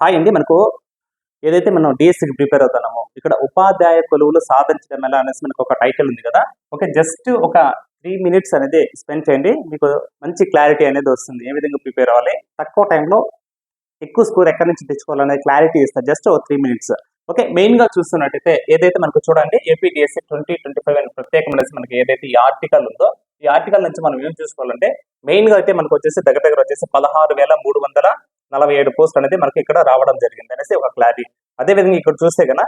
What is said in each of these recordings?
Hi అండి. మనకు ఏదైతే మనం డిఎస్సికి ప్రిపేర్ అవుతున్నామో, ఇక్కడ ఉపాధ్యాయ కొలువులు సాధించడం ఎలా అనేసి మనకు ఒక టైటిల్ ఉంది కదా! ఓకే. జస్ట్ ఒక 3 మినిట్స్ అనేది స్పెండ్ చేయండి. మీకు మంచి క్లారిటీ అనేది వస్తుంది. ఏ విధంగా ప్రిపేర్ అవ్వాలి, తక్కువ టైంలో ఎక్కువ స్కోర్ ఎక్కడి నుంచి తెచ్చుకోవాలనే క్లారిటీ ఇస్తారు. జస్ట్ ఒక 3 మినిట్స్. ఓకే. మెయిన్‌గా చూస్తున్నట్టయితే ఏదైతే మనకు చూడండి ఏపీడీఎస్సీ 2025 అని ప్రత్యేకమనేసి మనకి ఏదైతే ఈ ఆర్టికల్ ఉందో, ఈ ఆర్టికల్ నుంచి మనం ఏం చూసుకోవాలంటే మెయిన్‌గా అయితే మనకొచ్చేసి దగ్గర దగ్గర వచ్చేసి 16,347 పోస్టులు అనేది మనకి ఇక్కడ రావడం జరిగింది అనేసి ఒక క్లారిటీ. అదే విధంగా ఇక్కడ చూస్తే గన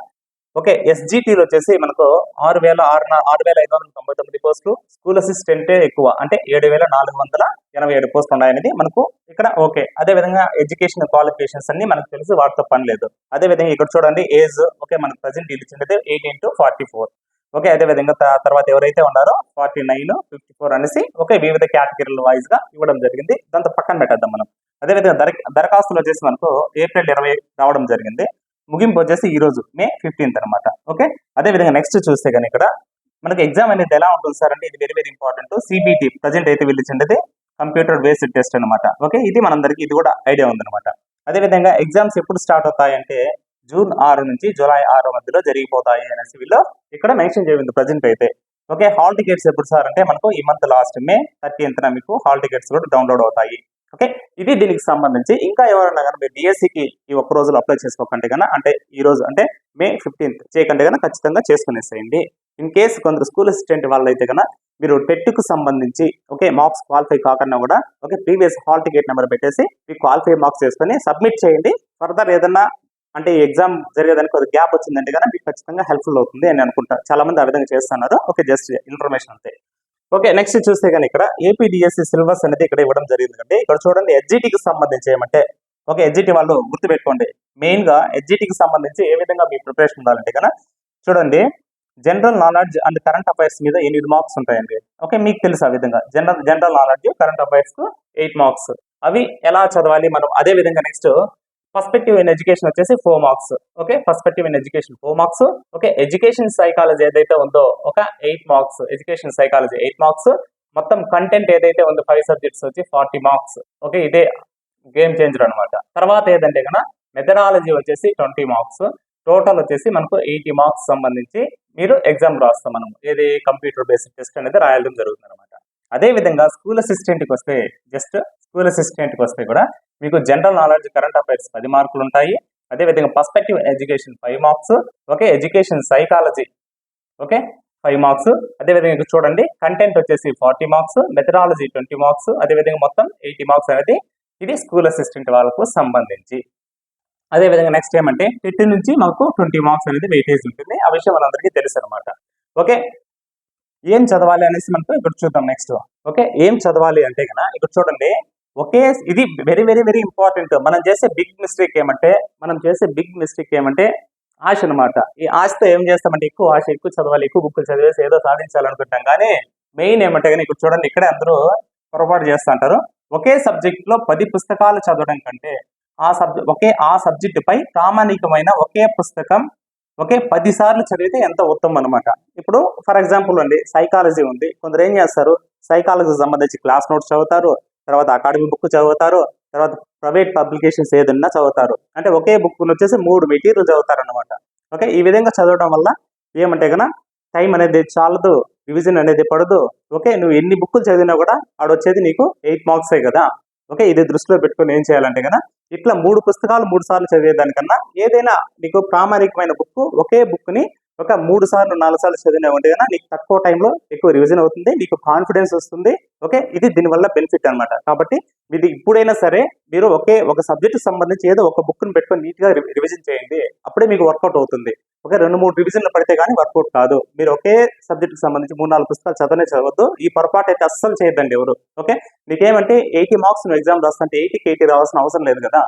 ఓకే. ఎస్‌జీటీలో వచ్చేసి మనకు 6,599 పోస్టులు. స్కూల్ అసిస్టెంటే ఎక్కువ. అంటే 7,487 పోస్టులు ఉన్నాయనేది మనకు ఇక్కడ ఓకే. అదే విధంగా ఎడ్యుకేషన్ క్వాలిఫికేషన్స్ అన్ని మనకు తెలుసు. వాటితో పని లేదు. అదే విధంగా ఇక్కడ చూడండి ఏజ్ ఓకే. మనకు ప్రెజెంట్ ఇచ్చింది 18-44. ఓకే. అదే విధంగా తర్వాత ఎవరైతే ఉన్నారో 49, 54 అనేసి ఓకే. వివిధ కేటగిరీల వైజ్ గా ఇవ్వడం జరిగింది. దాంతో పక్కన పెట్టేద్దాం మనం. అదే విధంగా దరఖాస్తులు వచ్చేసి మనకు ఏప్రిల్ 20 రావడం జరిగింది. ముగింపు వచ్చేసి ఈ రోజు మే 15 అనమాట. ఓకే. అదే విధంగా నెక్స్ట్ చూస్తే కానీ ఇక్కడ మనకి ఎగ్జామ్ అనేది ఎలా ఉంటుంది సార్ అంటే ఇది very very important. CBT present అయితే వీళ్ళు ఇచ్చింది కంప్యూటర్ బేస్డ్ టెస్ట్ అనమాట. ఓకే. ఇది మనందరికి ఇది కూడా ఐడియా ఉందన్నమాట. అదే విధంగా ఎగ్జామ్స్ ఎప్పుడు స్టార్ట్ అవుతాయంటే జూన్ 6 నుంచి జూలై 6 మధ్యలో జరిగిపోతాయి అనేసి వీళ్ళు ఇక్కడ మెన్షన్ చేయండి ప్రజెంట్ అయితే. ఓకే. హాల్ టికెట్స్ ఎప్పుడు సార్ అంటే మనకు ఈ మంత్ లాస్ట్ మే 30th మీకు హాల్ టికెట్స్ కూడా డౌన్లోడ్ అవుతాయి. ఓకే. ఇది దీనికి సంబంధించి ఇంకా ఎవరైనా కానీ మీరు డిఎస్సికి ఈ ఒక్క రోజులో అప్లై చేసుకోకంటే కన్నా అంటే ఈ రోజు అంటే మే 15 చేయకంటే కన్నా ఖచ్చితంగా చేసుకునేసేయండి. ఇన్ కేసు కొందరు స్కూల్ అసిస్టెంట్ వాళ్ళు అయితే కన్నా మీరు టెట్కు సంబంధించి ఓకే మార్క్స్ క్వాలిఫై కాకుండా కూడా okay previous hall ticket number పెట్టేసి మీకు క్వాలిఫై మార్క్స్ చేసుకొని సబ్మిట్ చేయండి. ఫర్దర్ ఏదన్నా అంటే ఎగ్జామ్ జరిగేదానికి కొద్దిగా గ్యాప్ వచ్చిందంటే కన్నా మీకు ఖచ్చితంగా హెల్ప్ఫుల్ అవుతుంది అని అనుకుంటా. చాలా మంది ఆ విధంగా చేస్తున్నారు. ఓకే. జస్ట్ ఇన్ఫర్మేషన్ అంతే. ఓకే. నెక్స్ట్ చూస్తే కానీ ఇక్కడ ఏపీడిఎస్సి సిలబస్ అనేది ఇక్కడ ఇవ్వడం జరిగింది అండి. ఇక్కడ చూడండి ఎస్జిటికి సంబంధించి ఏమంటే ఓకే ఎస్జిటి వాళ్ళు గుర్తుపెట్టుకోండి. మెయిన్ గా ఎస్జిటికి సంబంధించి ఏ విధంగా మీ ప్రిపరేషన్ ఉండాలంటే కన్నా చూడండి general knowledge and current affairs మీద 8 మార్క్స్ ఉంటాయండి. ఓకే. మీకు తెలుసు ఆ విధంగా జనరల్ నాలెడ్జ్ కరెంట్ అఫైర్స్ కు 8 మార్క్స్. అవి ఎలా చదవాలి మనం అదే విధంగా నెక్స్ట్ పర్స్పెక్టివ్ ఇన్ ఎడ్యుకేషన్ వచ్చేసి 4 marks. Okay. Perspective in education 4 marks. Okay. Education psychology ఏదైతే ఉందో ఒక 8 మార్క్స్. Education psychology 8 marks. మొత్తం కంటెంట్ ఏదైతే ఉందో 5 సబ్జెక్ట్స్ వచ్చి 40 మార్క్స్. ఓకే. ఇదే గేమ్ చేంజర్ అనమాట. తర్వాత ఏదంటే కన్నా మెథడాలజీ వచ్చేసి 20 మార్క్స్. టోటల్ వచ్చేసి మనకు 80 మార్క్స్ సంబంధించి మీరు ఎగ్జామ్ రాస్తాం మనం ఏది కంప్యూటర్ బేస్డ్ టెస్ట్ అనేది రాయడం జరుగుతుంది అనమాట. అదే విధంగా స్కూల్ అసిస్టెంట్కి వస్తే జస్ట్ స్కూల్ అసిస్టెంట్కి వస్తే కూడా మీకు జనరల్ నాలెడ్జ్ కరెంట్ అఫైర్స్ 10 మార్కులు ఉంటాయి. అదే విధంగా perspective education 5 marks. Okay. Education psychology okay 5 marks. అదే విధంగా చూడండి కంటెంట్ వచ్చేసి 40 మార్క్స్. Methodology 20 marks. అదే విధంగా మొత్తం 80 మార్క్స్ అనేది ఇది స్కూల్ అసిస్టెంట్ వాళ్ళకు సంబంధించి. అదే విధంగా నెక్స్ట్ ఏమంటే టెట్ నుంచి మాకు 20 మార్క్స్ అనేది వెయిటేజ్ ఉంటుంది. ఆ విషయం మనందరికీ తెలుసు అనమాట. ఓకే. ఏం చదవాలి అనేసి మనకు ఇక్కడ చూద్దాం నెక్స్ట్. ఓకే. ఏం చదవాలి అంటే కన్నా ఇక్కడ చూడండి ఒకే ఇది వెరీ వెరీ వెరీ ఇంపార్టెంట్. మనం చేసే బిగ్ మిస్టేక్ ఏమంటే ఆశ అనమాట. ఈ ఆశతో ఏం చేస్తామంటే ఎక్కువ ఆశ ఎక్కువ చదవాలి ఎక్కువ బుక్కులు చదివేసి ఏదో సాధించాలనుకుంటాం. కానీ మెయిన్ ఏమంటే కానీ ఇక్కడ చూడండి ఇక్కడే అందరూ పొరపాటు చేస్తూ అంటారు. ఒకే సబ్జెక్ట్ లో 10 పుస్తకాలు చదవడం కంటే ఆ సబ్జెక్ట్ పై ప్రామాణికమైన ఒకే పుస్తకం ఓకే 10 సార్లు చదివితే ఎంత ఉత్తమం అనమాట. ఇప్పుడు ఫర్ ఎగ్జాంపుల్ అండి సైకాలజీ ఉంది. కొందరు ఏం చేస్తారు సైకాలజీ సంబంధించి క్లాస్ నోట్స్ చదువుతారు. తర్వాత అకాడమిక్ బుక్ చదువుతారు. తర్వాత ప్రైవేట్ పబ్లికేషన్స్ ఏదన్నా చదువుతారు. అంటే ఒకే బుక్ వచ్చేసి 3 మెటీరియల్ చదువుతారు అనమాట. ఓకే. ఈ విధంగా చదవడం వల్ల ఏమంటే కన్నా టైం అనేది చాలదు. రివిజన్ అనేది పడదు. ఓకే. నువ్వు ఎన్ని బుక్కులు చదివినా కూడా ఆడొచ్చేది నీకు 8 మార్క్సే కదా. ఓకే. ఇది దృష్టిలో పెట్టుకొని ఏం చేయాలంటే కన్నా ఇట్లా 3 పుస్తకాలు 3 సార్లు చదివేదానికన్నా ఏదైనా నీకు ప్రామాణికమైన బుక్ ఒకే బుక్ ని ఒక 3 సార్లు 4 సార్లు చదివినా ఉంటే కన్నా నీకు తక్కువ టైంలో ఎక్కువ రివిజన్ అవుతుంది. నీకు కాన్ఫిడెన్స్ వస్తుంది. ఓకే. ఇది దీనివల్ల బెనిఫిట్ అనమాట. కాబట్టి ఇది ఇప్పుడైనా సరే మీరు ఒక సబ్జెక్ట్ సంబంధించి ఏదో ఒక బుక్ ని పెట్టుకొని నీట్ గా రివిజన్ చేయండి. అప్పుడే మీకు వర్కౌట్ అవుతుంది. ఓకే. 2-3 రివిజన్లు పడితే కానీ వర్కౌట్ కాదు. మీరు ఒకే సబ్జెక్ట్ సంబంధించి 3-4 పుస్తకాలు చదవద్దు. ఈ పొరపాటు అయితే అస్సలు చేయొద్దండి ఎవరు. ఓకే. నీకేమంటే 80 మార్క్స్ నువ్వు ఎగ్జామ్ రాస్తుంటే 80కి 80 రావాల్సిన అవసరం లేదు కదా.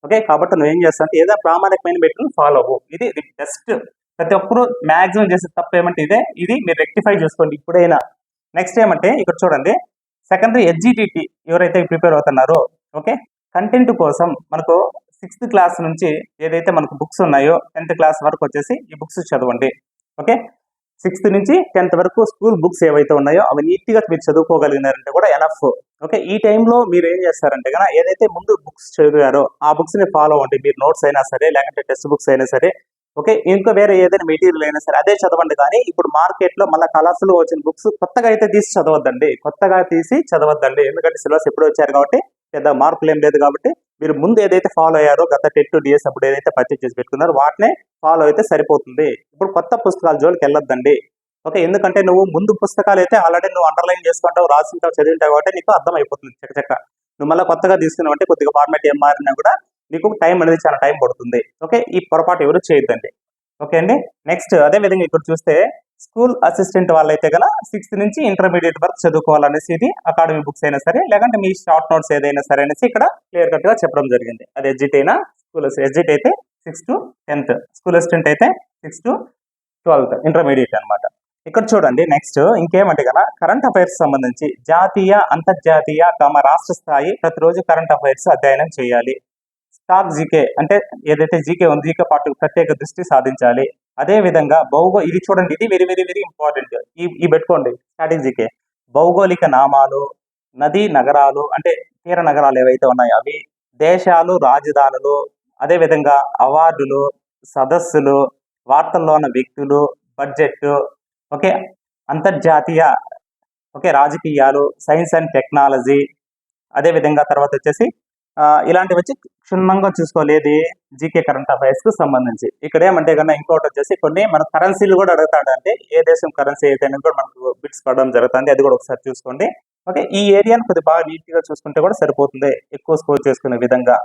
ఓకే. కాబట్టి నువ్వు ఏం చేస్తావు ఏదో ప్రామాణికమైన మెటీరియల్ ఫాలో అవ్వు. ఇది బెస్ట్. ప్రతి ఒక్కరు మాక్సిమం చేసే తప్పు ఏమంటే ఇది మీరు రెక్టిఫై చేసుకోండి ఇప్పుడైనా. నెక్స్ట్ ఏమంటే ఇక్కడ చూడండి సెకండరీ ఎస్జిటిటి ఎవరైతే ప్రిపేర్ అవుతున్నారో ఓకే కంటెంట్ కోసం మనకు 6th క్లాస్ నుంచి ఏదైతే మనకు బుక్స్ ఉన్నాయో 10th క్లాస్ వరకు వచ్చేసి ఈ బుక్స్ చదవండి. ఓకే. 6th నుంచి 10th వరకు స్కూల్ బుక్స్ ఏవైతే ఉన్నాయో అవి నీట్గా మీరు చదువుకోగలిగినారంటే కూడా ఎనఫ్. ఓకే, ఈ టైంలో మీరు ఏం చేస్తారంటే కనుక ఏదైతే ముందు బుక్స్ చదివారో ఆ బుక్స్ ని ఫాలో అవ్వండి. మీరు నోట్స్ అయినా సరే, లేకపోతే టెక్స్ట్ బుక్స్ అయినా సరే, ఓకే, ఇంకా వేరే ఏదైనా మెటీరియల్ అయినా సరే అదే చదవండి. కానీ ఇప్పుడు మార్కెట్ లో మళ్ళీ కలర్ఫుల్ వచ్చిన బుక్స్ కొత్తగా అయితే తీసి చదవద్దండి. ఎందుకంటే సిలబస్ ఎప్పుడు వచ్చారు కాబట్టి పెద్ద మార్పులు ఏం లేదు కాబట్టి మీరు ముందు ఏదైతే ఫాలో అయ్యారో గత 10 days అప్పుడు ఏదైతే పర్చేజ్ చేసి పెట్టుకున్నారో వాటినే ఫాలో అయితే సరిపోతుంది. ఇప్పుడు కొత్త పుస్తకాల జోలికి వెళ్ళొద్దండి. ఓకే, ఎందుకంటే నువ్వు ముందు పుస్తకాలు అయితే ఆల్రెడీ నువ్వు అండర్లైన్ చేసుకుంటావు, రాసింటావు, చదివింటావు కాబట్టి నీకు అర్థం అయిపోతుంది చక్క. నువ్వు మళ్ళీ కొత్తగా తీసుకున్నావు అంటే కొద్దిగా ఫార్మాట్ ఏం మారినా కూడా నీకు టైం అనేది చాలా టైం పడుతుంది. ఓకే, ఈ పొరపాటు ఎవరు చేయొద్దండి. ఓకే అండి. నెక్స్ట్ అదే విధంగా ఇక్కడ చూస్తే స్కూల్ అసిస్టెంట్ వాళ్ళైతే గల 6th నుంచి ఇంటర్మీడియట్ వరకు చదువుకోవాలనేసి ఇది అకాడమీ బుక్స్ అయినా సరే, లేదంటే మీ షార్ట్ నోట్స్ ఏదైనా సరే అనేసి ఇక్కడ క్లియర్ కట్ గా చెప్పడం జరిగింది. అది ఎడ్జిట్ అయినా ఎడ్జిట్ అయితే 6th to 10th, school assistant అయితే 6th to 12th ఇంటర్మీడియట్ అనమాట. ఇక్కడ చూడండి నెక్స్ట్ ఇంకేమంటే కదా కరెంట్ అఫైర్స్ సంబంధించి జాతీయ, అంతర్జాతీయ, రాష్ట్ర స్థాయి ప్రతిరోజు కరెంట్ అఫైర్స్ అధ్యయనం చేయాలి. స్టాక్ జీకే అంటే ఏదైతే జీకే ఉంది, జీకే పాటు ప్రత్యేక దృష్టి సాధించాలి. అదే విధంగా ఇది చూడండి, ఇది వెరీ వెరీ వెరీ ఇంపార్టెంట్. ఈ పెట్టుకోండి స్టాటిక్ జీకే. భౌగోళిక నామాలు, నదీ నగరాలు అంటే తీర నగరాలు ఏవైతే ఉన్నాయో అవి, దేశాలు, రాజధానులు, అదే విధంగా అవార్డులు, సదస్సులు, వార్తల్లో ఉన్న వ్యక్తులు, బడ్జెట్, ఓకే, అంతర్జాతీయ, ఓకే, రాజకీయాలు, సైన్స్ అండ్ టెక్నాలజీ, అదే విధంగా తర్వాత వచ్చేసి ఇలాంటివి వచ్చి క్షుణ్ణంగా చూసుకోలేదు జీకే కరెంట్ అఫైర్స్ కు సంబంధించి. ఇక్కడ ఏమంటే కన్నా ఇంకోటి వచ్చేసి కొన్ని మన కరెన్సీలు కూడా అడుగుతాడంటే ఏ దేశం కరెన్సీ అయితే కూడా మనకు బిట్స్ పడడం జరుగుతుంది, అది కూడా ఒకసారి చూసుకోండి. ఓకే, ఈ ఏరియాను కొద్దిగా బాగా నీట్ గా చూసుకుంటే కూడా సరిపోతుంది ఎక్కువ స్కోర్ చేసుకునే విధంగా.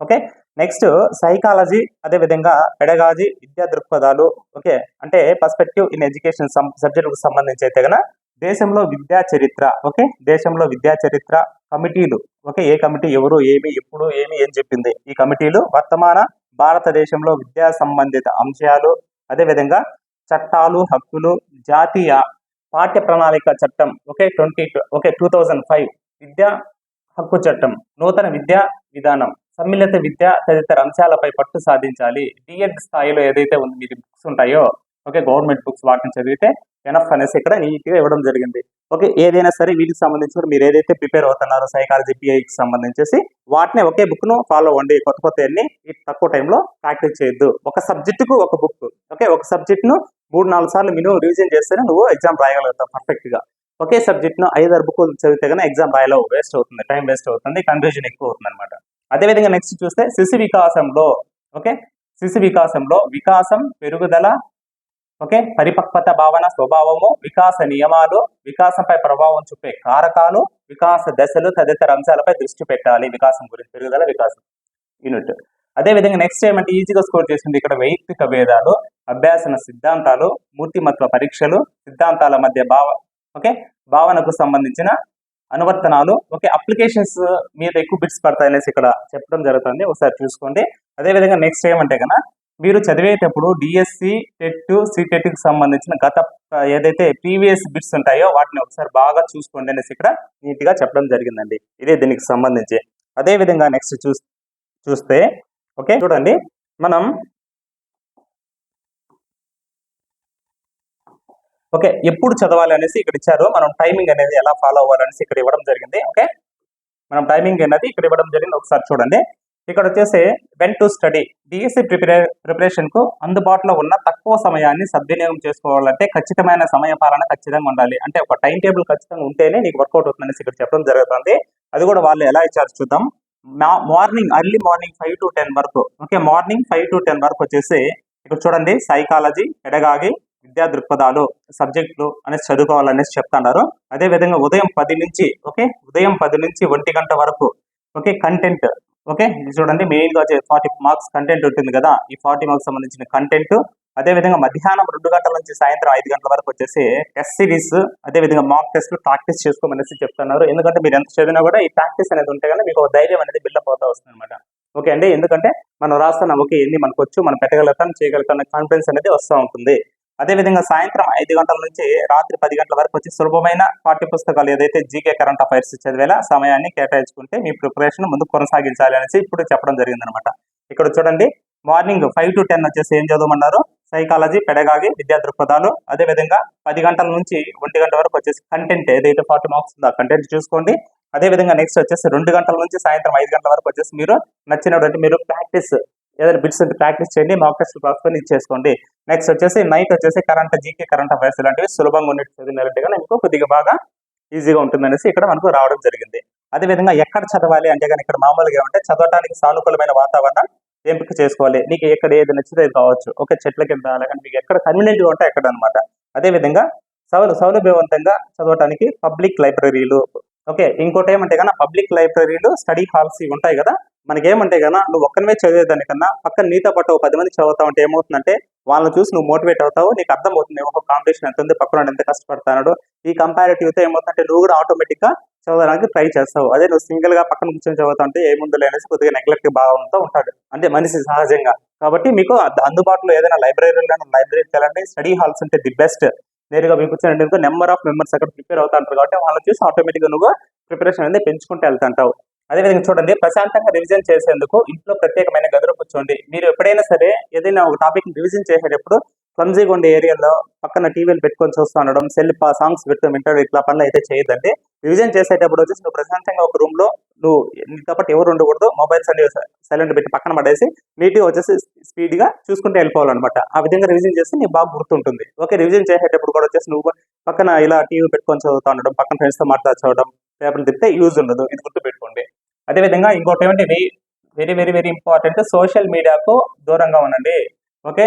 ఓకే, నెక్స్ట్ సైకాలజీ, అదే విధంగా పెడగాజీ, విద్యా దృక్పథాలు, ఓకే, అంటే పర్స్పెక్టివ్ ఇన్ ఎడ్యుకేషన్ సబ్జెక్టుకు సంబంధించి అయితే కన్నా దేశంలో విద్యా చరిత్ర, ఓకే, దేశంలో విద్యా చరిత్ర కమిటీలు, ఓకే, ఏ కమిటీ ఎవరు ఏమి ఎప్పుడు ఏం చెప్పింది, ఈ కమిటీలు, వర్తమాన భారతదేశంలో విద్యా సంబంధిత అంశాలు, అదే విధంగా చట్టాలు, హక్కులు, జాతీయ పాఠ్య ప్రణాళిక చట్టం, ఓకే 2005, విద్యా హక్కు చట్టం, నూతన విద్యా విధానం, సమ్మిళిత విద్య తదితర అంశాలపై పట్టు సాధించాలి. డిఎడ్ స్థాయిలో ఏదైతే ఉంది మీరు బుక్స్ ఉంటాయో, ఓకే, గవర్నమెంట్ బుక్స్ వాటిని చదివితే ఎనఫ్ అనేసి ఇక్కడ నీట్ గా ఇవ్వడం జరిగింది. ఓకే, ఏదైనా సరే వీటికి సంబంధించి మీరు ఏదైతే ప్రిపేర్ అవుతున్నారో సైకాలజీ, పిఐకి సంబంధించేసి వాటిని ఒకే బుక్ ను ఫాలో అవ్వండి. కొత్త అన్ని తక్కువ టైంలో ప్రాక్టీస్ చేయొద్దు. ఒక సబ్జెక్టుకు ఒక బుక్, ఓకే, ఒక సబ్జెక్ట్ ను 3-4 సార్లు మినిమం రివిజన్ చేస్తేనే నువ్వు ఎగ్జామ్ రాయగలుగుతావు పర్ఫెక్ట్ గా. ఒకే సబ్జెక్ట్ ను 5-6 బుక్ చదివితే కన్నా ఎగ్జామ్ రాయలేవు, వేస్ట్ అవుతుంది, టైం వేస్ట్ అవుతుంది, కన్ఫ్యూజన్ ఎక్కువ అవుతుంది అనమాట. అదేవిధంగా నెక్స్ట్ చూస్తే శిశు వికాసంలో, ఓకే, శిశు వికాసంలో వికాసం, పెరుగుదల, ఓకే, పరిపక్వత భావన, స్వభావము, వికాస నియమాలు, వికాసంపై ప్రభావం చూపే కారకాలు, వికాస దశలు తదితర అంశాలపై దృష్టి పెట్టాలి. వికాసం గురించి, పెరుగుదల, వికాసం యూనిట్. అదే విధంగా నెక్స్ట్ ఏమంటే ఈజీగా స్కోర్ చేసింది ఇక్కడ వైయక్తిక భేదాలు, అభ్యాసన సిద్ధాంతాలు, మూర్తిమత్వ పరీక్షలు, సిద్ధాంతాల మధ్య భావనకు సంబంధించిన అనువర్తనాలు, ఓకే, అప్లికేషన్స్ మీద ఎక్కువ బిట్స్ పడతాయనేసి ఇక్కడ చెప్పడం జరుగుతుంది, ఒకసారి చూసుకోండి. అదేవిధంగా నెక్స్ట్ ఏమంటే కన్నా మీరు చదివేటప్పుడు డిఎస్సి, టెట్, సిటెట్ కి సంబంధించిన గత ఏదైతే ప్రీవియస్ బిట్స్ ఉంటాయో వాటిని ఒకసారి బాగా చూసుకోండి అనేసి ఇక్కడ నీట్ గా చెప్పడం జరిగిందండి. ఇదే దీనికి సంబంధించి. అదే విధంగా నెక్స్ట్ చూస్తే ఓకే చూడండి, మనం ఓకే ఎప్పుడు చదవాలి అనేసి ఇక్కడ ఇచ్చారు. మనం టైమింగ్ అనేది ఎలా ఫాలో అవ్వాలనేసి ఇక్కడ ఇవ్వడం జరిగింది. ఓకే, మనం టైమింగ్ అనేది ఇక్కడ ఇవ్వడం జరిగింది, ఒకసారి చూడండి. ఇక్కడ వచ్చేసి when to study, DSC preparation కు అందుబాటులో ఉన్న తక్కువ సమయాన్ని సద్వినియోగం చేసుకోవాలంటే ఖచ్చితమైన సమయ పాలన ఖచ్చితంగా ఉండాలి. అంటే ఒక టైం టేబుల్ ఖచ్చితంగా ఉంటేనే నీకు వర్కౌట్ అవుతుందనేసి ఇక్కడ చెప్పడం జరుగుతుంది. అది కూడా వాళ్ళు ఎలా ఇచ్చారు చూద్దాం. ఎర్లీ మార్నింగ్ 5 to 10 వరకు, ఓకే, మార్నింగ్ 5 to 10 వరకు వచ్చేసి ఇక్కడ చూడండి సైకాలజీ, పెడగాగి, విద్యా దృక్పథాలు సబ్జెక్టులు అనేసి చదువుకోవాలనేసి చెప్తున్నారు. అదే విధంగా ఉదయం 10 నుంచి 1 గంట వరకు, ఓకే, కంటెంట్, ఓకే, చూడండి మెయిన్ గా 40 మార్క్స్ కంటెంట్ ఉంటుంది కదా, ఈ 40 మార్క్స్ సంబంధించిన కంటెంట్. అదే విధంగా మధ్యాహ్నం 2 గంటల నుంచి సాయంత్రం 5 గంటల వరకు వచ్చేసి టెస్ట్ సిరీస్, అదే విధంగా మాక్ టెస్ట్ ప్రాక్టీస్ చేసుకోమనేసి చెప్తున్నారు. ఎందుకంటే మీరు ఎంత చదివినా కూడా ఈ ప్రాక్టీస్ అనేది ఉంటే కానీ మీకు ఒక ధైర్యం అనేది బిల్డప్ అవుతా వస్తుంది అనమాట. ఓకే అండి, ఎందుకంటే మనం రాస్తున్న ఓకే ఎన్ని మనకు వచ్చు, మనం పెట్టగలుగుతాం, చేయగలుగుతాం కాన్ఫిడెన్స్ అనేది వస్తూ ఉంటుంది. అదేవిధంగా సాయంత్రం 5 గంటల నుంచి రాత్రి 10 గంటల వరకు వచ్చి సులభమైన పాఠ్య పుస్తకాలు ఏదైతే జీకే కరెంట్ అఫైర్స్ చదివేలా సమయాన్ని కేటాయించుకుంటే మీ ప్రిపరేషన్ ముందు కొనసాగించాలి అనేసి ఇప్పుడు చెప్పడం జరిగింది అనమాట. ఇక్కడ చూడండి మార్నింగ్ 5 to 10 వచ్చేసి ఏం చదవమన్నారు, సైకాలజీ, పెడగాగి, విద్యా దృక్పథాలు. అదేవిధంగా 10 గంటల నుంచి 1 గంట వరకు వచ్చేసి కంటెంట్ ఏదైతే 40 మార్క్స్ ఉందో ఆ కంటెంట్ చూసుకోండి. అదేవిధంగా నెక్స్ట్ వచ్చేసి 2 గంటల నుంచి సాయంత్రం 5 గంటల వరకు వచ్చేసి మీరు నచ్చినటువంటి మీరు ప్రాక్టీస్ ఏదైనా బిట్స్ ఉంటే ప్రాక్టీస్ చేయండి, మాక్ టెస్ట్ రాసుకొని ఇచ్చేసుకోండి. నెక్స్ట్ వచ్చేసి నైట్ వచ్చేసి జీకే కరెంట్ అఫైర్స్ ఇలాంటివి సులభంగా ఉన్నట్టు చదివినారంటే కనుక మీకు కొద్దిగా బాగా ఈజీగా ఉంటుందనేసి ఇక్కడ మనకు రావడం జరిగింది. అదేవిధంగా ఎక్కడ చదవాలి అంటే కనుక ఇక్కడ మామూలుగా ఏమంటే చదవడానికి సానుకూలమైన వాతావరణం ఎంపిక చేసుకోవాలి. నీకు ఎక్కడ ఏది నచ్చితే అది కావచ్చు. ఓకే, చెట్ల కింద లేకపోతే మీకు ఎక్కడ కన్వీనియంట్గా ఉంటే ఎక్కడ అనమాట. అదేవిధంగా సౌలభ్యవంతంగా చదవడానికి పబ్లిక్ లైబ్రరీలు. ఓకే, ఇంకోటి ఏమంటే కన్నా పబ్లిక్ లైబ్రరీలు, స్టడీ హాల్స్ ఇవి ఉంటాయి కదా. మనకేమంటే కన్నా నువ్వు ఒక్కనివే చదివేదానికన్నా పక్కన నీతో పాటు 10 మంది చదువుతా ఉంటే ఏమవుతుందంటే వాళ్ళని చూసి నువ్వు మోటివేట్ అవుతావు, నీకు అర్థమవుతుంది ఒక కాంపిటీషన్ ఎంత ఉంది, పక్కన ఎంత కష్టపడతాడు. ఈ కంపారిటివ్తో ఏమవుతుందంటే నువ్వు కూడా ఆటోమేటిక్గా చదవడానికి ట్రై చేస్తావు. అదే నువ్వు సింగిల్ గా పక్కన కూర్చొని చదువుతా ఉంటే ఏముందులే అనేసి కొద్దిగా నెగ్లెక్ట్ భావంతో ఉంటాడు అంటే మనిషి సహజంగా. కాబట్టి మీకు అందుబాటులో ఏదైనా లైబ్రరీకి వెళ్ళండి. స్టడీ హాల్స్ అంటే ది బెస్ట్. నేరుగా మీకు కూర్చొని నెంబర్ ఆఫ్ మెంబర్స్ అక్కడ ప్రిపేర్ అవుతా ఉంటారు కాబట్టి వాళ్ళని చూసి ఆటోమేటిక్గా నువ్వు ప్రిపరేషన్ అనేది పెంచుకుంటూ వెళ్తుంటావు. అదేవిధంగా చూడండి, ప్రశాంతంగా రివిజన్ చేసేందుకు ఇంట్లో ప్రత్యేకమైన గదిలో కూర్చోండి. మీరు ఎప్పుడైనా సరే ఏదైనా ఒక టాపిక్ రివిజన్ చేసేటప్పుడు క్లమ్జీగా ఉండే ఏరియాలో పక్కన టీవీలు పెట్టుకొని చూస్తూ ఉండడం, సాంగ్స్ పెట్టుకొని వింటాడు, ఇట్లా పనులు అయితే చేయొద్దండి. రివిజన్ చేసేటప్పుడు వచ్చేసి నువ్వు ప్రశాంతంగా ఒక రూమ్ లో నీతో పాటు ఎవరు ఉండకూడదు, మొబైల్స్ అన్ని సైలెంట్ పెట్టి పక్కన పడేసి నీట్గా వచ్చేసి స్పీడ్ గా చూసుకుంటూ వెళ్ళిపోవాలన్నమాట. ఆ విధంగా రివిజన్ చేస్తే నీకు బాగా గుర్తుంటుంది. ఓకే, రివిజన్ చేసేటప్పుడు కూడా వచ్చేసి నువ్వు పక్కన ఇలా టీవీ పెట్టుకొని చదువుతూ ఉండడం, పక్కన ఫ్రెండ్స్ తో మాట్లాడి చదవడం, పేపర్లు తిప్పితే యూజ్ ఉండదు. ఇది గుర్తు పెట్టుకోండి. అదేవిధంగా ఇంకోటి ఏమంటే very very very important, social మీడియాకు దూరంగా ఉండండి. ఓకే,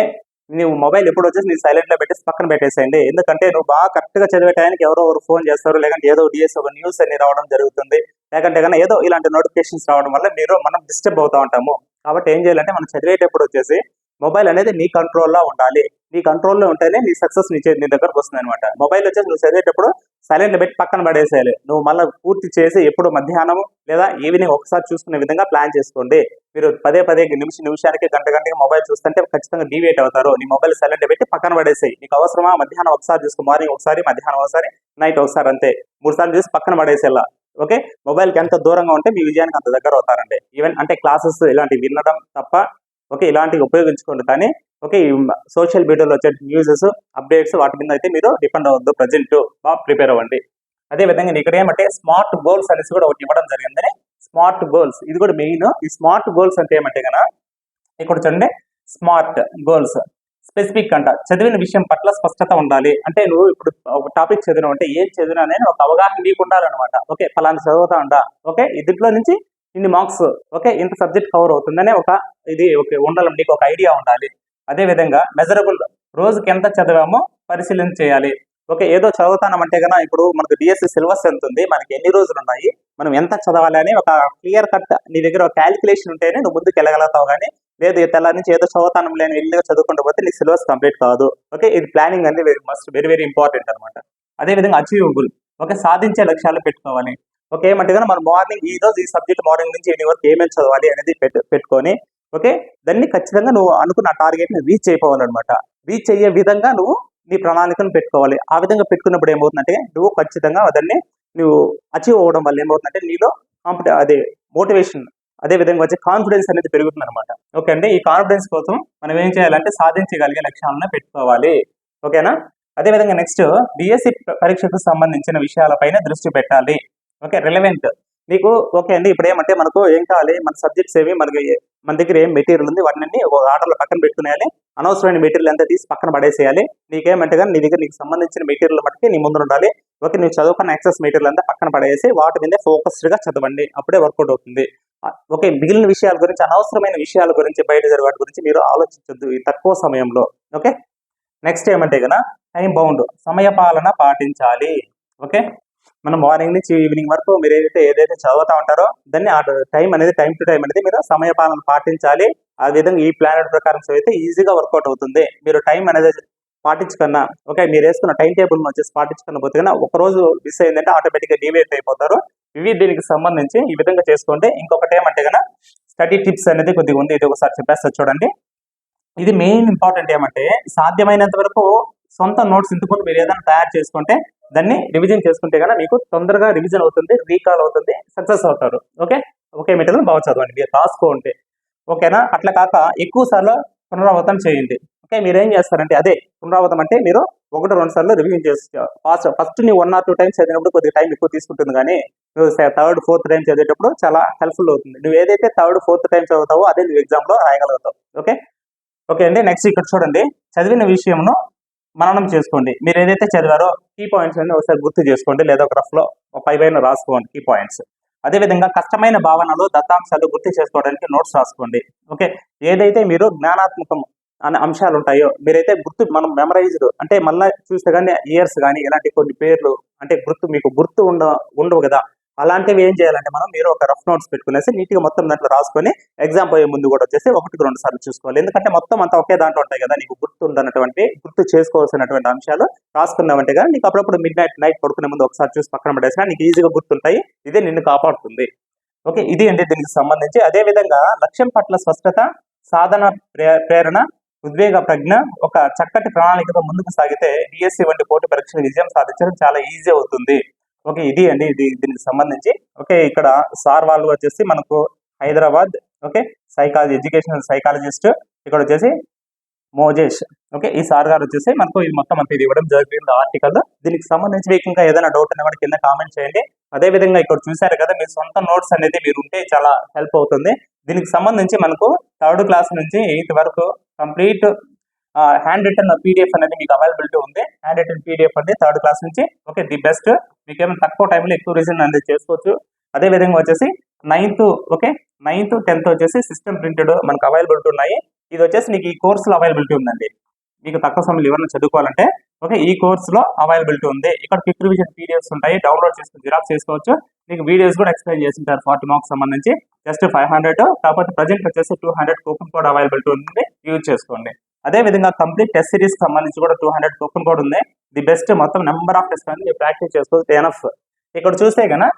నువ్వు మొబైల్ ఎప్పుడు వచ్చేసి నీ సైలెంట్ లో పెట్టేసి పక్కన పెట్టేసేయండి. ఎందుకంటే నువ్వు బాగా కరెక్ట్ గా చదివే టైంకి ఎవరో ఫోన్ చేస్తారు, లేదంటే ఏదో డిఎస్ ఒక న్యూస్ అని రావడం జరుగుతుంది, లేకంటే కానీ ఏదో ఇలాంటి నోటిఫికేషన్స్ రావడం వల్ల మనం డిస్టర్బ్ అవుతా ఉంటాము. కాబట్టి ఏం చేయాలంటే మనం చదివేటప్పుడు వచ్చేసి మొబైల్ అనేది నీ కంట్రోల్లో ఉండాలి. నీ కంట్రోల్లో ఉంటేనే నీ సక్సెస్ నీ దగ్గరకు వస్తుంది అనమాట. మొబైల్ వచ్చేసి నువ్వు చదివేటప్పుడు సైలెంట్ పెట్టి పక్కన పడేసేయాలి. నువ్వు మళ్ళీ పూర్తి చేసి ఎప్పుడు మధ్యాహ్నం లేదా ఈవినింగ్ ఒకసారి చూసుకునే విధంగా ప్లాన్ చేసుకోండి. మీరు పదే నిమిషానికి గంటకి మొబైల్ చూస్తుంటే ఖచ్చితంగా డీవియేట్ అవుతారు. నీ మొబైల్ సైలెంట్ పెట్టి పక్కన పడేసేయి. నీకు అవసరమా మధ్యాహ్నం ఒకసారి చూసుకో, మార్నింగ్ ఒకసారి, మధ్యాహ్నం ఒకసారి, నైట్ ఒకసారి, అంతే 3 సార్లు చూసి పక్కన పడేసేలా. ఓకే, మొబైల్కి ఎంత దూరంగా ఉంటే మీ విజయానికి అంత దగ్గర అవుతారండి. ఈవెన్ అంటే క్లాసెస్ ఇలాంటివి వినడం తప్ప ఓకే ఇలాంటివి ఉపయోగించుకోండి. కానీ ఓకే సోషల్ మీడియాలో వచ్చే న్యూసెస్, అప్డేట్స్ వాటి మీద అయితే మీరు డిపెండ్ అవ్వద్దు. ప్రజెంట్ బాగా ప్రిపేర్ అవ్వండి. అదేవిధంగా ఇక్కడ ఏమంటే స్మార్ట్ గోల్స్ అనేసి కూడా ఒకటి ఇవ్వడం జరిగింది. స్మార్ట్ గోల్స్ ఇది కూడా మెయిన్. ఈ స్మార్ట్ గోల్స్ అంటే ఏమంటే కనుక ఇక్కడ చూడండి, స్మార్ట్ గోల్స్ స్పెసిఫిక్ అంట. చదివిన విషయం పట్ల స్పష్టత ఉండాలి. అంటే నువ్వు ఇప్పుడు ఒక టాపిక్ చదివిన అంటే ఏం చదివినా అనేది ఒక అవగాహన నీకు ఉండాలన్నమాట. ఓకే, ఫలానా చదువుతా ఉండా, ఓకే దీంట్లో నుంచి ఇన్ని మార్క్స్, ఓకే ఇంత సబ్జెక్ట్ కవర్ అవుతుందనే ఒక ఇది ఉండాలి, నీకు ఒక ఐడియా ఉండాలి. అదేవిధంగా మెజరబుల్, రోజుకి ఎంత చదివామో పరిశీలన చేయాలి. ఓకే, ఏదో చదువుతానంటే కన్నా ఇప్పుడు మనకు డిఎస్సి సిలబస్ ఎంత ఉంది, మనకి ఎన్ని రోజులు ఉన్నాయి, మనం ఎంత చదవాలి అని ఒక క్లియర్ కట్ నీ దగ్గర ఒక క్యాలిక్యులేషన్ ఉంటేనే నువ్వు ముందుకు వెళ్ళగలుగుతావు. కానీ లేదు తెల్ల నుంచి ఏదో చదువుతానం లేని ఇల్లుగా చదువుకుంటూ పోతే నీ సిలబస్ కంప్లీట్ కాదు. ఓకే, ఇది ప్లానింగ్ అనేది వెరీ వెరీ ఇంపార్టెంట్ అనమాట. అదేవిధంగా అచీవబుల్, ఓకే సాధించే లక్ష్యాలు పెట్టుకోవాలి. ఓకే ఏమంటే కన్నా మనం మార్నింగ్ ఈ సబ్జెక్ట్ మార్నింగ్ నుంచి ఈవినింగ్ వరకు ఏమేమి చదవాలి అనేది పెట్టుకొని ఓకే దాన్ని ఖచ్చితంగా నువ్వు అనుకున్న టార్గెట్ ని రీచ్ అయిపోవాలన్నమాట. రీచ్ అయ్యే విధంగా నువ్వు నీ ప్రణాళికను పెట్టుకోవాలి. ఆ విధంగా పెట్టుకున్నప్పుడు ఏమవుతుందంటే నువ్వు ఖచ్చితంగా దాన్ని నువ్వు అచీవ్ అవ్వడం వల్ల ఏమవుతుందంటే నీలో అదే మోటివేషన్, అదే విధంగా వచ్చే కాన్ఫిడెన్స్ అనేది పెరుగుతుంది అనమాట. ఓకే అండి, ఈ కాన్ఫిడెన్స్ కోసం మనం ఏం చేయాలంటే సాధించగలిగే లక్ష్యాలను పెట్టుకోవాలి. ఓకేనా. అదేవిధంగా నెక్స్ట్ డిఎస్సి పరీక్షకు సంబంధించిన విషయాలపైన దృష్టి పెట్టాలి. ఓకే రిలవెంట్ నీకు ఓకే అండి. ఇప్పుడు ఏమంటే మనకు ఏం కావాలి, మన సబ్జెక్ట్స్ ఏమి మన దగ్గర ఏం మెటీరియల్ ఉంది వాటిని ఒక ఆర్డర్లో పక్కన పెట్టుకునేయాలి. అనవసరమైన మెటీరియల్ అంతా తీసి పక్కన పడేసేయాలి. నీకేమంటే కానీ నీ దగ్గర నీకు సంబంధించిన మెటీరియల్ మట్టుకి నీ ముందు ఉండాలి. ఓకే నువ్వు చదువుకున్న యాక్సెస్ మెటీరియల్ అంతా పక్కన పడేసి వాటి మీద ఫోకస్డ్గా చదవండి, అప్పుడే వర్కౌట్ అవుతుంది. ఓకే మిగిలిన విషయాల గురించి, అనవసరమైన విషయాల గురించి, బయట జరిగే వాటి గురించి మీరు ఆలోచించొద్దు ఈ తక్కువ సమయంలో. ఓకే నెక్స్ట్ ఏమంటే కదా టైం బౌండ్, సమయపాలన పాటించాలి. ఓకే మనం మార్నింగ్ నుంచి ఈవినింగ్ వరకు మీరు ఏదైతే చదువుతా ఉంటారో దాన్ని ఆ టైం టు టైం అనేది మీరు సమయపాలన పాటించాలి. ఆ విధంగా ఈ ప్లానెట్ ప్రకారం చదివితే ఈజీగా వర్కౌట్ అవుతుంది. మీరు టైం అనేది పాటించుకున్నా ఓకే మీరు వేసుకున్న టైం టేబుల్ వచ్చేసి పాటించుకున్న పోతే కన్నా ఒక రోజు మిస్ అయిందంటే ఆటోమేటిక్గా డివేట్ అయిపోతారు. ఇవి దీనికి సంబంధించి ఈ విధంగా చేసుకోండి. ఇంకొకటి ఏమంటే కన్నా స్టడీ టిప్స్ అనేది కొద్దిగా ఉంది, ఇది ఒకసారి చెప్పేస్తా చూడండి. ఇది మెయిన్ ఇంపార్టెంట్. ఏమంటే సాధ్యమైనంత వరకు సొంత నోట్స్ ఇంతకుముందు మీరు ఏదైనా తయారు చేసుకుంటే దాన్ని రివిజన్ చేసుకుంటే కన్నా మీకు తొందరగా రివిజన్ అవుతుంది, రీకాల్ అవుతుంది, సక్సెస్ అవుతారు. ఓకే మెటీరియల్ బాగా చదవండి, మీరు రాసుకోండి. ఓకేనా. అట్లా కాక ఎక్కువ సార్లు పునరావృతం చేయండి. ఓకే, మీరు ఏం చేస్తారంటే అదే పునరావృతం అంటే మీరు 1-2 సార్లు రివ్యూ చేసి ఫస్ట్ నీ 1 or 2 టైమ్స్ చదివినప్పుడు కొద్దిగా టైం ఎక్కువ తీసుకుంటుంది, కానీ నువ్వు 3rd, 4th టైం చదివేటప్పుడు చాలా హెల్ప్ఫుల్ అవుతుంది. నువ్వు ఏదైతే 3rd, 4th టైం చదువుతావో అదే నువ్వు ఎగ్జామ్లో రాయగలుగుతావు. ఓకే ఓకే అండి. నెక్స్ట్ ఇక్కడ చూడండి, చదివిన విషయంను మననం చేసుకోండి. మీరు ఏదైతే చదివారో కీ పాయింట్స్ అన్ని ఒకసారి గుర్తు చేసుకోండి, లేదా ఒక రఫ్లో పైన రాసుకోండి కీ పాయింట్స్. అదేవిధంగా కష్టమైన భావనలు, దత్తాంశాలు గుర్తు చేసుకోవడానికి నోట్స్ రాసుకోండి. ఓకే, ఏదైతే మీరు జ్ఞానాత్మకం అనే అంశాలు ఉంటాయో మీరైతే మనం మెమరైజ్డ్ అంటే మళ్ళీ చూస్తే కానీ ఇయర్స్ కానీ ఇలాంటి కొన్ని పేర్లు అంటే మీకు గుర్తు ఉండవు కదా, అలాంటివి ఏం చేయాలంటే మీరు ఒక రఫ్ నోట్స్ పెట్టుకునేసి నీట్గా మొత్తం దాంట్లో రాసుకొని ఎగ్జామ్ పోయే ముందు కూడా వచ్చేసి 1-2 సార్లు చూసుకోవాలి. ఎందుకంటే మొత్తం అంతా ఒకే దాంట్లో ఉంటాయి కదా, నీకు గుర్తు చేసుకోవాల్సినటువంటి అంశాలు రాసుకున్నామంటే కానీ నీకు అప్పుడప్పుడు నైట్ పడుకునే ముందు ఒకసారి చూసి పక్కన పడేసినా నీకు ఈజీగా గుర్తుంటాయి. ఇదే నిన్ను కాపాడుతుంది. ఓకే, ఇది అండి దీనికి సంబంధించి. అదేవిధంగా లక్ష్యం పట్ల స్పష్టత, సాధన, ప్రేరణ, ఉద్వేగ ప్రజ్ఞ, ఒక చక్కటి ప్రణాళికతో ముందుకు సాగితే డిఎస్సి వంటి పోటీ పరీక్షలు విజయం సాధించడం చాలా ఈజీ అవుతుంది. ఓకే, ఇది అండి దీనికి సంబంధించి. ఓకే, ఇక్కడ సార్ వాళ్ళు వచ్చేసి మనకు హైదరాబాద్, ఓకే, ఎడ్యుకేషనల్ సైకాలజిస్ట్, ఇక్కడ వచ్చేసి మోజేష్. ఓకే, ఈ సార్ గారు వచ్చేసి మనకు ఇది మొత్తం అంతా ఇది ఇవ్వడం జరిగింది ఆర్టికల్. దీనికి సంబంధించి మీకు ఇంకా ఏదైనా డౌట్ ఉన్నా కూడా కింద కామెంట్ చేయండి. అదేవిధంగా ఇక్కడ చూసారు కదా, మీ సొంత నోట్స్ అనేది మీరు ఉంటే చాలా హెల్ప్ అవుతుంది. దీనికి సంబంధించి మనకు 3rd క్లాస్ నుంచి 8th వరకు కంప్లీట్ హ్యాండ్ రిటర్న్ పీడిఎఫ్ అనేది మీకు అవైలబిలిటీ ఉంది. హ్యాండ్ రిటర్న్ పీడిఎఫ్ అంటే 3rd క్లాస్ నుంచి ఓకే ది బెస్ట్. మీకు ఏమైనా తక్కువ టైంలో ఎక్కువ రీజన్ అనేది చేసుకోవచ్చు. అదేవిధంగా వచ్చేసి 9th, ఓకే 9th, 10th వచ్చేసి సిస్టమ్ ప్రింటెడ్ మనకు అవైలబిలిటీ ఉన్నాయి. ఇది వచ్చేసి మీకు ఈ కోర్సులో అవైలబిలిటీ ఉందండి. మీకు తక్కువ సమయంలో ఎవరైనా చదువుకోవాలంటే ఓకే ఈ కోర్సులో అవైలబిలిటీ ఉంది. ఇక్కడ క్విక్ రివిజన్ పీడిఎఫ్స్ ఉంటాయి, డౌన్లోడ్ చేసుకుని జిరాక్స్ చేసుకోవచ్చు. మీకు వీడియోస్ కూడా ఎక్స్ప్లెయిన్ చేసి ఉంటారు 40 మార్క్స్ సంబంధించి. జస్ట్ 500, కాకపోతే ప్రజెంట్ వచ్చేసి 200 కూపన్ కోడ్ అవైలబిలిటీ ఉంది, యూజ్ చేసుకోండి. అదేవిధంగా కంప్లీట్ టెస్ట్ సిరీస్ సంబంధించి కూడా 200 కూపన్ కోడ్ ఉంది. ది బెస్ట్, మొత్తం నెంబర్ ఆఫ్ టెస్ట్ అనేది ప్రాక్టీస్ చేసుకోవచ్చు ఎనఫ్. ఇక్కడ చూస్తే కన్నా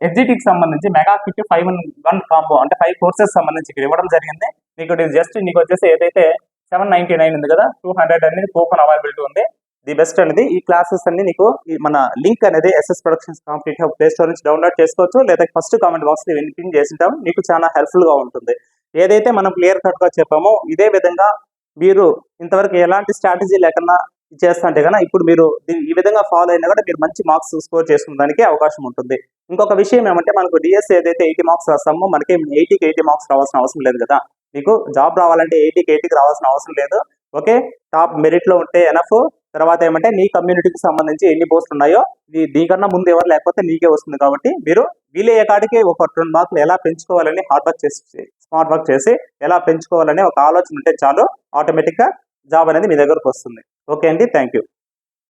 ఎస్జిటికి సంబంధించి మెగా కిట్ 5-in-1 కాంబో అంటే 5 కోర్సెస్ సంబంధించి ఇక్కడ ఇవ్వడం జరిగింది. మీకు జస్ట్ నీకు వచ్చేసి ఏదైతే 799 ఉంది కదా, 200 అనేది కూపన్ అవైలబిలిటీ ఉంది. ది బెస్ట్ అనేది ఈ క్లాసెస్ అన్ని నీకు మన లింక్ అనేది SS productions complete hub play store నుంచి డౌన్లోడ్ చేసుకోవచ్చు, లేదా ఫస్ట్ కామెంట్ బాక్స్ లో పిన్ చేసింటాం. మీకు చాలా హెల్ప్ఫుల్ గా ఉంటుంది. ఏదైతే మనం క్లియర్ కట్ గా చెప్పామో ఇదే విధంగా మీరు ఇంతవరకు ఎలాంటి స్ట్రాటజీ లేకుండా చేస్తుంటే కన్నా ఇప్పుడు మీరు ఈ విధంగా ఫాలో అయినా కూడా మీరు మంచి మార్క్స్ స్కోర్ చేసుకునే అవకాశం ఉంటుంది. ఇంకొక విషయం ఏమంటే మనకు డిఎస్సి ఏదైతే 80 మార్క్స్ రాస్తామో మనకి 80కి 80 మార్క్స్ రావాల్సిన అవసరం లేదు కదా. మీకు జాబ్ రావాలంటే 80కి 80కి రావాల్సిన అవసరం లేదు. ఓకే, టాప్ మెరిట్ లో ఉంటే ఎనఫ్. తర్వాత ఏమంటే నీ కమ్యూనిటీకి సంబంధించి ఎన్ని పోస్టులు ఉన్నాయో దీనికన్నా ముందు ఎవరు లేకపోతే నీకే వస్తుంది. కాబట్టి మీరు వీలయ్యే కాడికి ఒక 2 మార్కులు ఎలా పెంచుకోవాలని హార్డ్ వర్క్ చేసి స్మార్ట్ వర్క్ చేసి ఎలా పెంచుకోవాలని ఒక ఆలోచన ఉంటే చాలు, ఆటోమేటిక్ గా జాబ్ అనేది మీ దగ్గరకు వస్తుంది. ఓకే అండి, థ్యాంక్ యూ.